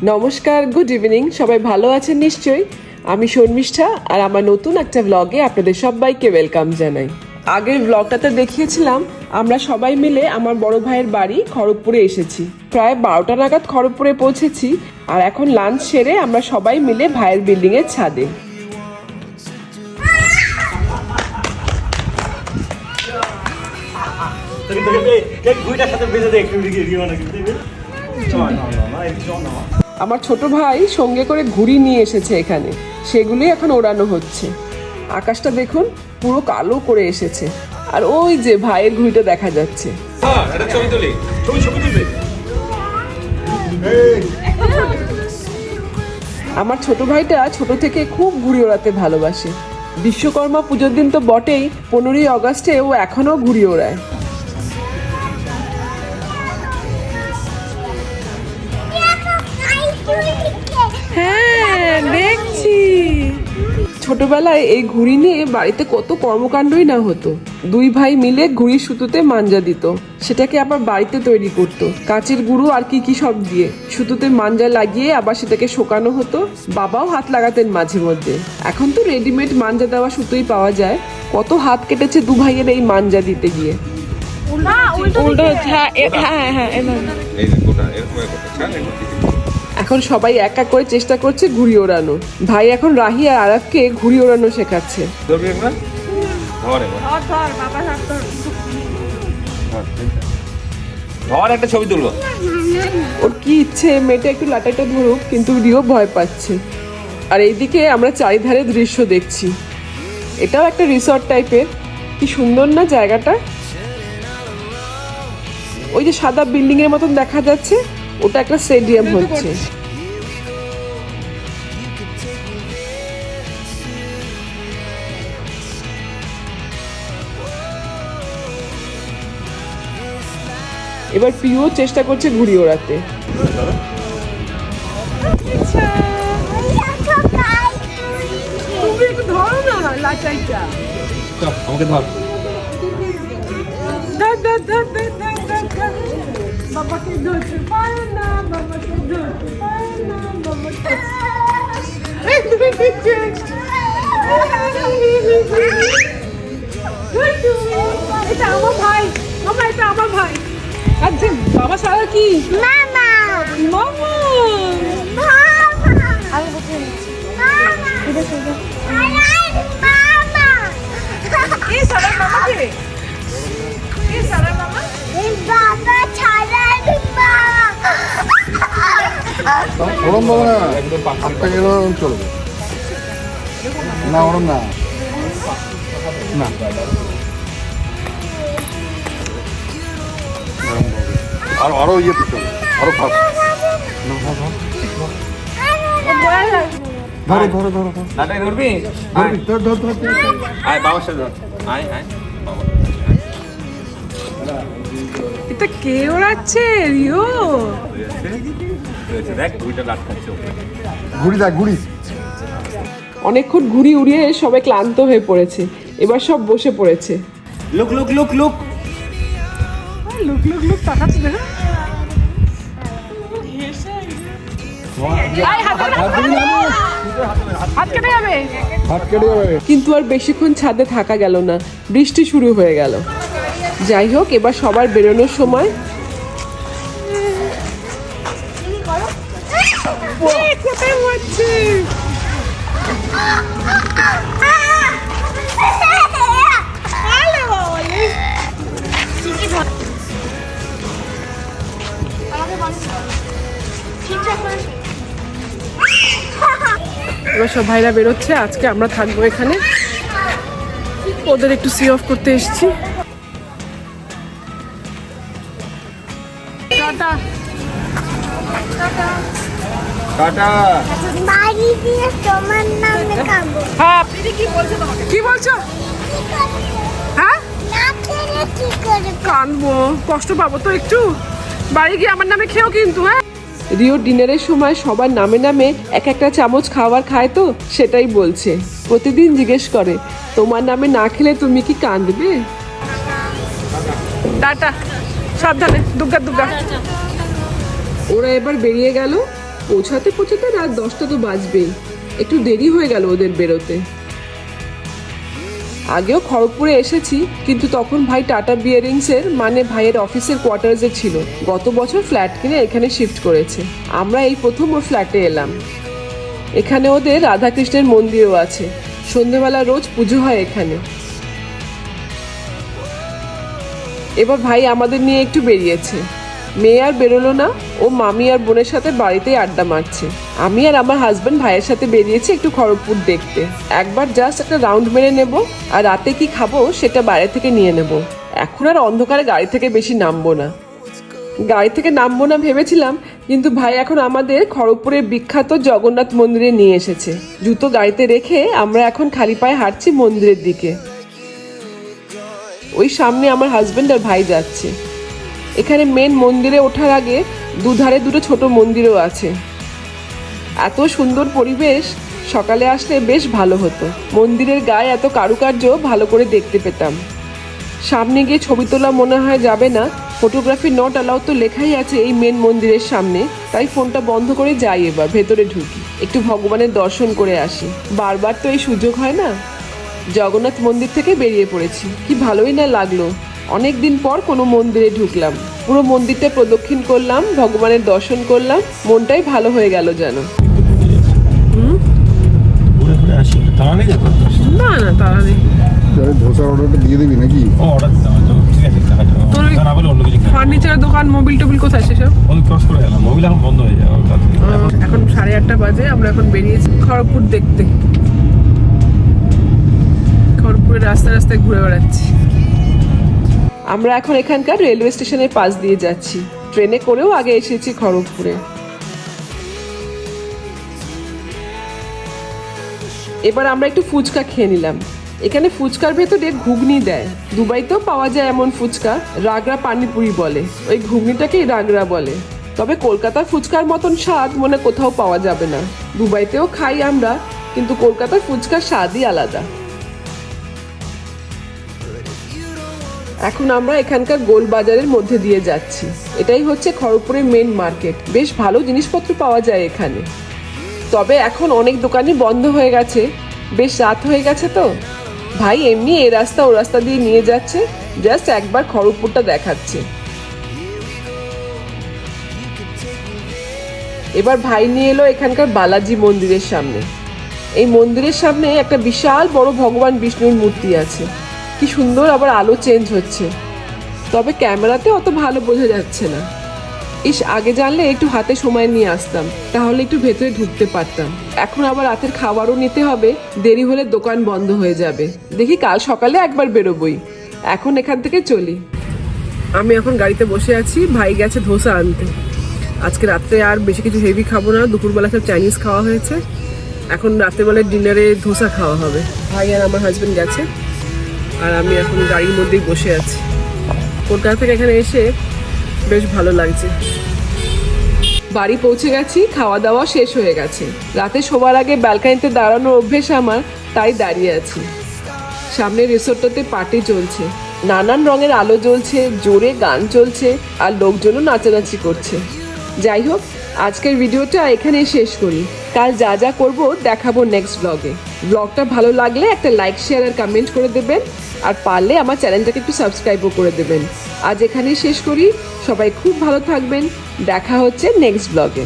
নমস্কার, good evening. সবাই ভালো আছেন নিশ্চয়ই। আমি শর্মিষ্ঠা আর আমার নতুন একটা ব্লগে আপনাদের সবাইকে ওয়েলকাম জানাই। আগের ব্লগটাতে দেখিয়েছিলাম আমরা সবাই মিলে আমার বড় ভাইয়ের বাড়ি খড়গপুরে এসেছি। প্রায় 12টা নাগাদ খড়গপুরে পৌঁছেছি আর এখন লাঞ্চ সেরে আমরা সবাই মিলে ভাইয়ের বিল্ডিং এর ছাদে। আমার ছোট ভাই সঙ্গে করে ঘুড়ি নিয়ে এসেছে এখানে, সেগুলি এখন ওড়ানো হচ্ছে। আকাশটা দেখুন, পুরো কালো করে এসেছে আর ওই যে ভাইয়ের ঘুড়িটা দেখা যাচ্ছে। আমার ছোট ভাইটা ছোট থেকে খুব ঘুড়ি ওড়াতে ভালোবাসে। বিশ্বকর্মা পুজোর দিন তো বটেই, 15ই অগস্টে ও এখনো ঘুড়ি ওড়ায়। হ্যাঁ, দেখছি। ছোটবেলায় এই ঘুড়ি নিয়ে বাড়িতে কত কর্মকাণ্ডই না হতো। দুই ভাই মিলে ঘুড়ির সুতোতে মাঞ্জা দিত, সেটাকে আবার বাড়িতে তৈরি করতো কাঁচের গুঁড়ো আর কি সব দিয়ে। সুতোতে মাঞ্জা লাগিয়ে আবার সেটাকে শোকানো হতো। বাবাও হাত লাগাতেন মাঝে মধ্যে। এখন তো রেডিমেড মাঞ্জা দেওয়া সুতোই পাওয়া যায়। কত হাত কেটেছে দু ভাইয়ের এই মাঞ্জা দিতে গিয়ে। এখন সবাই এক এক করে চেষ্টা করছে ঘুড়ি ওড়ানো। ভাই এখন রাহি আর আরাফকে ঘুড়ি ওড়ানো শেখাচ্ছে। একটা ছবি তুলবো। ওর কি ইচ্ছে মেয়েটা একটু লাটাইটা ধরুক, কিন্তু রিও ভয় পাচ্ছে। আর এইদিকে আমরা চারিধারে দৃশ্য দেখছি। এটাও একটা রিসর্ট টাইপের। কি সুন্দর না জায়গাটা। ওই যে সাদা বিল্ডিং এর মতন দেখা যাচ্ছে, ওটা একটা স্টেডিয়াম হচ্ছে। এবার প্রিয় চেষ্টা করছে ঘুড়ি ওড়াতে। আমাকে ধর। বাবাকে ধরতে পারে না, বাবাকে ধরতে পারে না, বাবাকে। এটা আমার ভাই, মামা, এটা আমার ভাই। আচ্ছা, বাবা সারা কি? মামা, মামা, আমি বলছি মামা, এটা শুনো। মামা, কে সারা মামা? কে সারা মামা? এই বাবা ছাড়া মামা। ওরম বাবা না, একদম পাঁচটা গেলেও চলবে না। ওরম না, না আরো ইয়েতে চলবে, আরো ফাস্ট। ধরো ধরো ধরো ধরো, নাটাই ধরবি? ধর ধর ধর। আয় বাবার সাথে ধর। আয় আয়। এটা কে ওড়াচ্ছে? রিও। দেখ ঘুড়িটা লাটকাচ্ছে ওপরে। ঘুড়ি দেখ, ঘুড়ি। অনেকক্ষণ ঘুড়ি উড়িয়ে সবাই ক্লান্ত হয়ে পড়েছে। এবার সব বসে পড়েছে। Look look look look. Look look look তাকাচ্ছে দেখো। কিন্তু আর বেশিক্ষণ ছাদে থাকা গেল না, বৃষ্টি শুরু হয়ে গেল। যাই হোক, এবার সবার বেরোনোর সময়। এবার সব ভাইরা বেরোচ্ছে। আজকে আমরা থাকবো এখানে, ওদের একটু সি অফ করতে এসেছি। Tata tata. বাড়ি দিয়ে তোমার নামে কাঁদবো। হ্যাঁ, কি বলছো? হ্যাঁ, না খেলে কি করে কাঁদবো, কষ্ট পাবো তো একটু। বাড়ি গিয়ে আমার নামে খেও কিন্তু। হ্যাঁ, রিও ডিনারের সময় সবার নামে নামে এক একটা চামচ খাবার খায় তো, সেটাই বলছে। প্রতিদিন জিজ্ঞেস করে, তোমার নামে না খেলে তুমি কি কাঁদবে? টাটা, সাবধানে, দুগ্গা দুগ্গা। ওরা এবার বেরিয়ে গেল। পৌঁছাতে পৌঁছাতে রাত 10টা তো বাজবেই, একটু দেরি হয়ে গেল ওদের বেরোতে। আগেও খড়গপুরে এসেছি, কিন্তু তখন ভাই টাটা বিয়ারিংসের মানে ভাইয়ের অফিসের কোয়ার্টার্সে ছিল। গত বছর ফ্ল্যাট কিনে এখানে শিফট করেছে। আমরা এই প্রথম ওর ফ্ল্যাটে এলাম। এখানে ওদের রাধাকৃষ্ণের মন্দিরও আছে, সন্ধ্যেবেলা রোজ পুজো হয় এখানে। এবার ভাই আমাদের নিয়ে একটু বেরিয়েছে। মেয়ে আর বেরোলো না, ও মামি আর বোনের সাথে বাড়িতেই আড্ডা মারছে। আমি আর আমার হাজবেন্ড ভাইয়ের সাথে বেরিয়েছি একটু খড়গপুর দেখতে। একবার জাস্ট একটা রাউন্ড মেরে নেব, আর রাতে কি খাবো সেটা বাইরে থেকে নিয়ে নেব। এখন আর অন্ধকারে গাড়ি থেকে বেশি নামবো না। গাড়ি থেকে নামবো না ভেবেছিলাম, কিন্তু ভাই এখন আমাদের খড়গপুরের বিখ্যাত জগন্নাথ মন্দিরে নিয়ে এসেছে। জুতো গাড়িতে রেখে আমরা এখন খালি পায়ে হাঁটছি মন্দিরের দিকে। ওই সামনে আমার হাজবেন্ড আর ভাই যাচ্ছে। এখানে মেন মন্দিরে ওঠার আগে দুধারে দুটো ছোট মন্দিরও আছে। এত সুন্দর পরিবেশ, সকালে আসলে বেশ ভালো হতো। মন্দিরের গায়ে এত কারুকার্য ভালো করে দেখতে পেতাম। সামনে গিয়ে ছবি তোলা মনে হয় যাবে না, ফটোগ্রাফি নট অ্যালাউ তো লেখাই আছে এই মেন মন্দিরের সামনে। তাই ফোনটা বন্ধ করে যাই, এবার ভেতরে ঢুকি, একটু ভগবানের দর্শন করে আসি। বারবার তো এই সুযোগ হয় না। জগন্নাথ মন্দির থেকে বেরিয়ে পড়েছি। কি ভালোই না লাগলো, অনেকদিন পর কোনো মন্দিরে ঢুকলাম। পুরো মন্দিরটা প্রদক্ষিণ করলাম, ভগবানের দর্শন করলাম, মনটাই ভালো হয়ে গেল যেন। ঘুরে ঘুরে আসি, তারা নেই যাবো? না না, তারা নেই। ধোসার অর্ডারটা দিয়ে দিবি নাকি? ও অর্ডার দিতাম, ঠিক আছে দেখা যাবে। তোর ওই না বলে অন্য কিছু খাই। ফার্নিচার দোকান, মোবিল টোবিল কোথায় সেসব? ওই ক্রস করে গেলাম, মোবিল এখন বন্ধ হয়ে যাবে। এখন 8:30 বাজে, আমরা এখন বেরিয়েছি খড়গপুর দেখতে। খড়গপুরের রাস্তায় রাস্তায় ঘুরে বেড়াচ্ছি। আমরা এখন এখানকার রেলওয়ে স্টেশনের পাশ দিয়ে যাচ্ছি। ট্রেনে করেও আগে এসেছি খড়গপুরে। এবার আমরা একটু ফুচকা খেয়ে নিলাম। এখানে ফুচকার ভেতরে ঘুগনি দেয়। দুবাইতেও পাওয়া যায় এমন ফুচকা, রাগড়া পানিপুরি বলে। ওই ঘুগনিটাকেই রাগড়া বলে। তবে কলকাতার ফুচকার মতন স্বাদ মনে কোথাও পাওয়া যাবে না। দুবাইতেও খাই আমরা, কিন্তু কলকাতার ফুচকার স্বাদই আলাদা। এখন আমরা এখানকার গোল বাজারের মধ্যে দিয়ে যাচ্ছি। এটাই হচ্ছে খড়গপুরের মেন মার্কেট। বেশ ভালো জিনিসপত্র পাওয়া যায় এখানে। তবে এখন অনেক দোকানই বন্ধ হয়ে গেছে, বেশ রাত হয়ে গেছে তো। ভাই এমনি এ রাস্তা ও রাস্তা দিয়ে নিয়ে যাচ্ছে, জাস্ট একবার খড়গপুরটা দেখাচ্ছে। এবার ভাই নিয়ে এলো এখানকার বালাজি মন্দিরের সামনে। এই মন্দিরের সামনে একটা বিশাল বড় ভগবান বিষ্ণুর মূর্তি আছে। কি সুন্দর, আবার আলো চেঞ্জ হচ্ছে। তবে ক্যামেরাতে অত ভালো বোঝা যাচ্ছে না। আগে জানলে একটু হাতে সময় নিয়ে আসতাম, তাহলে একটু ভেতরে ঢুকতে পারতাম। এখন আবার রাতের খাবারও নিতে হবে, দেরি হলে দোকান বন্ধ হয়ে যাবে। দেখি কাল সকালে একবার বেরোবই। এখন এখান থেকে চলি। আমি এখন গাড়িতে বসে আছি, ভাই গেছে ধোসা আনতে। আজকে রাত্রে আর বেশি কিছু হেভি খাবো না, দুপুরবেলা সব চাইনিজ খাওয়া হয়েছে। এখন রাত্রেবেলায় ডিনারে ধোসা খাওয়া হবে। ভাই আর আমার হাজবেন্ড গেছে, আর আমি এখন গাড়ির মধ্যেই বসে আছি। কলকাতা থেকে এখানে এসে বেশ ভালো লাগছে। বাড়ি পৌঁছে গেছি, খাওয়া দাওয়া শেষ হয়ে গেছে। রাতে শোবার আগে ব্যালকানিতে দাঁড়ানোর অভ্যেস আমার, তাই দাঁড়িয়ে আছি। সামনে রিসোর্টটাতে পার্টি চলছে, নানান রঙের আলো জ্বলছে, জোরে গান চলছে, আর লোকজনও নাচানাচি করছে। যাই হোক, আজকের ভিডিওটা এখানেই শেষ করি। কাল যা যা করবো দেখাবো নেক্সট ব্লগে। ব্লগটা ভালো লাগলে একটা লাইক, শেয়ার আর কমেন্ট করে দেবেন, আর পারলে আমার চ্যানেলটাকে একটু সাবস্ক্রাইবও করে দেবেন। আজ এখানেই শেষ করি। সবাই খুব ভালো থাকবেন, দেখা হচ্ছে নেক্সট ব্লগে।